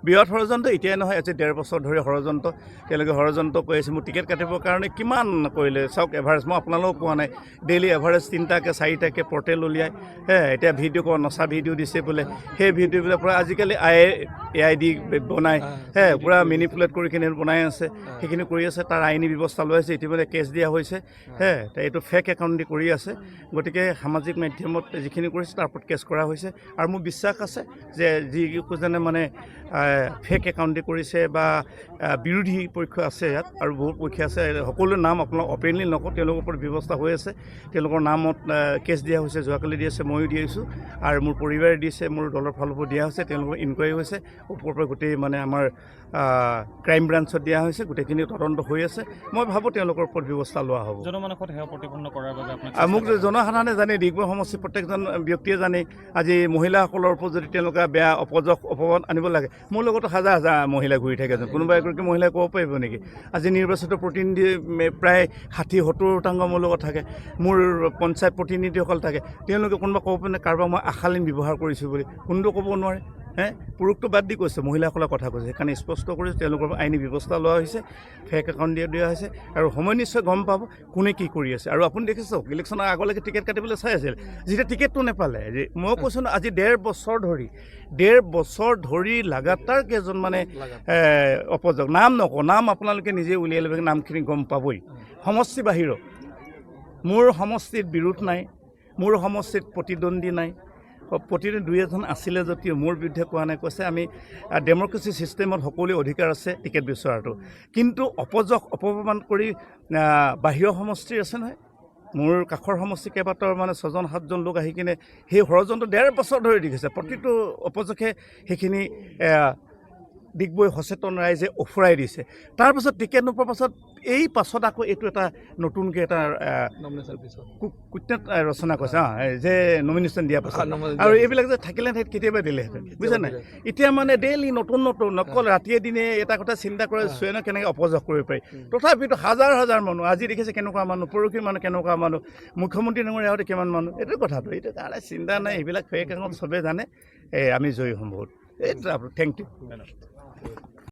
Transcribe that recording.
বৃহৎ ষড়যন্ত্ৰ এতিয়াই নহয়, আজি 1.5 বছৰ ধৰি ষড়যন্ত্ৰ তেওঁলোকে ষড়যন্ত্ৰ কৰি আছে। মোৰ টিকেট কাটিবৰ কাৰণে কিমান কৰিলে চাওক, এভাৰেজ মই আপোনালোকক কোৱা নাই, ডেইলি এভাৰেজ 3টাকৈ 4টাকৈ পৰ্টেল উলিয়াই এতিয়া ভিডিঅ' নচা ভিডিঅ' দিছে বোলে, সেই ভিডিঅ'বিলাক পূৰা আজিকালি AI দি বনাই পূৰা মেনিপুলেট কৰি কিনে বনাই আছে, সেইখিনি কৰি আছে। তাৰ আইনী ব্যৱস্থা লৈ আছে, ইতিমধ্যে কেছ দিয়া হৈছে এইটো ফেক একাউণ্ট দি কৰি আছে। গতিকে সামাজিক মাধ্যমত যিখিনি কৰিছে তাৰ ওপৰত কেছ কৰা হৈছে। আৰু মোৰ বিশ্বাস আছে যে যিকেইজনে মানে ফেক একাউণ্ট দি কৰিছে বা বিৰোধী পক্ষ আছে ইয়াত, আৰু বহুত পক্ষ আছে, সকলো নাম আপোনালোক অপেনলি নকওঁ, তেওঁলোকৰ ওপৰত ব্যৱস্থা হৈ আছে। তেওঁলোকৰ নামত কেছ দিয়া হৈছে, যোৱাকালি দি আছে, ময়ো দি আহিছোঁ, আৰু মোৰ পৰিবাৰে দিছে, মোৰ দলৰ ফালৰ পৰা দিয়া হৈছে। তেওঁলোকৰ ইনকুৱাৰী হৈছে, ওপৰৰ পৰা গোটেই মানে আমাৰ ক্ৰাইম ব্ৰাঞ্চত দিয়া হৈছে, গোটেইখিনি তদন্ত হৈ আছে। মই ভাবোঁ তেওঁলোকৰ ওপৰত ব্যৱস্থা লোৱা হ'ব। জনমানসত সেৱা প্ৰতিপন্ন কৰাৰ বাবে মোক জনসাধাৰণে জানে, ডিগবৈ সমষ্টিৰ প্ৰত্যেকজন ব্যক্তিয়ে জানে, আজি মহিলাসকলৰ ওপৰত যদি তেওঁলোকে বেয়া অপমান আনিব লাগে, মোৰ লগতো হাজাৰ হাজাৰ মহিলা ঘূৰি থাকে। কোনোবা এগৰাকী মহিলাই ক'ব পাৰিব নেকি? আজি নিৰ্বাচিত প্ৰতিনিধি প্ৰায় 60-70% মোৰ লগত থাকে, মোৰ পঞ্চায়ত প্ৰতিনিধিসকল থাকে। তেওঁলোকে কোনোবা ক'ব পাৰিব নে কাৰোবাক মই আশালীন ব্যৱহাৰ কৰিছোঁ বুলি? কোনোটো ক'ব নোৱাৰে। পুৰুষটো বাদ দি কৈছে, মহিলাসকলৰ কথা কৈছে। সেইকাৰণে স্পষ্ট কৰিছে তেওঁলোকৰ আইনী ব্যৱস্থা লোৱা হৈছে, ফেক একাউণ্ট দিয়া হৈছে, আৰু সময় নিশ্চয় গম পাব কোনে কি কৰি আছে। আৰু আপুনি দেখিছে ইলেকশ্যনৰ আগলৈকে টিকেট কাটিবলৈ চাই আছিল, যেতিয়া টিকেটটো নাপালে, মই কৈছোঁ ন, আজি 1.5 বছৰ ধৰি লাগাতাৰ কেইজন মানে অপযোগ, নাম নকওঁ, নাম আপোনালোকে নিজে উলিয়াই ল'ব, নামখিনি গম পাবই। সমষ্টি বাহিৰত মোৰ সমষ্টিত বিৰোধ নাই, মোৰ সমষ্টিত প্ৰতিদ্বন্দ্বী নাই, প্ৰতিদ্বন্দ্বী 2-এজন আছিলে যদিও মোৰ বিৰুদ্ধে কোৱা নাই। কৈছে আমি ডেম'ক্ৰেচি ছিষ্টেমত সকলোৰে অধিকাৰ আছে টিকেট বিচৰাটো, কিন্তু অপমান কৰি বাহিৰৰ সমষ্টিৰ আছে নহয়। মোৰ কাষৰ সমষ্টি কেইবাটাও মানে 6-7জন লোক আহি কিনে সেই ষড়যন্ত্ৰ 1.5 বছৰ ধৰি দেখিছে। প্ৰতিটো অপযোগে সেইখিনি ডিগবৈ সচেতন ৰাইজে অফুৰাই দিছে। তাৰপাছত টিকেট নোপোৱাৰ পাছত পাছত আকৌ এইটো এটা নতুনকৈ এটা কুটনেট ৰচনা কৰিছে যে নমিনেশ্যন দিয়াৰ পাছত, আৰু এইবিলাক যে থাকিলে কেতিয়াবা দিলেহেঁতেন, বুজিছে নাই? এতিয়া মানে ডেইলি নতুন অকল ৰাতিয়ে দিনে এটা কথা চিন্তা কৰে, চুৱেনে কেনেকৈ অপযোগ কৰিব পাৰি। তথাপিতো হাজাৰ হাজাৰ মানুহ, আজি দেখিছে কেনেকুৱা মানুহ, পৰহি মানুহ কেনেকুৱা মানুহ, মুখ্যমন্ত্ৰী নগৰী আগতে কিমান মানুহ, এইটো কথাটো, এইটো কাৰণে চিন্তা নাই। এইবিলাক ফেক একাউণ্ট চবেই জানে, আমি জয়ী হ'ম বহুত। এইটো থেংক ইউ।